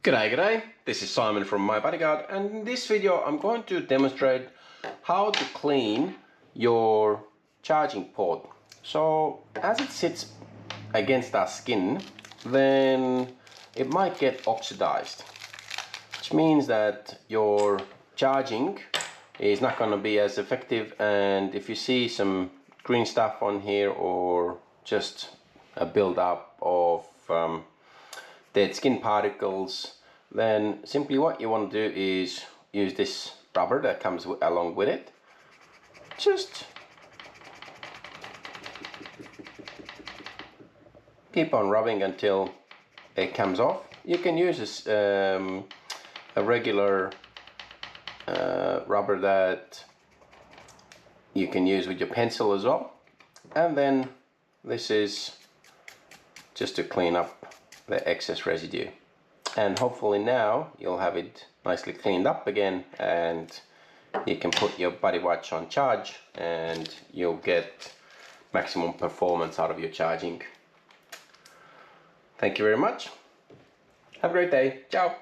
G'day, this is Simon from my Gard, and in this video I'm going to demonstrate how to clean your charging port. So as it sits against our skin, then it might get oxidized, which means that your charging is not going to be as effective, and if you see some green stuff on here or just a build-up of dead skin particles, then simply what you want to do is use this rubber that comes along with it. Just keep on rubbing until it comes off. You can use this, a regular rubber that you can use with your pencil as well. And then this is just to clean up the excess residue, and hopefully now you'll have it nicely cleaned up again, and you can put your body watch on charge and you'll get maximum performance out of your charging. Thank you very much. Have a great day. Ciao.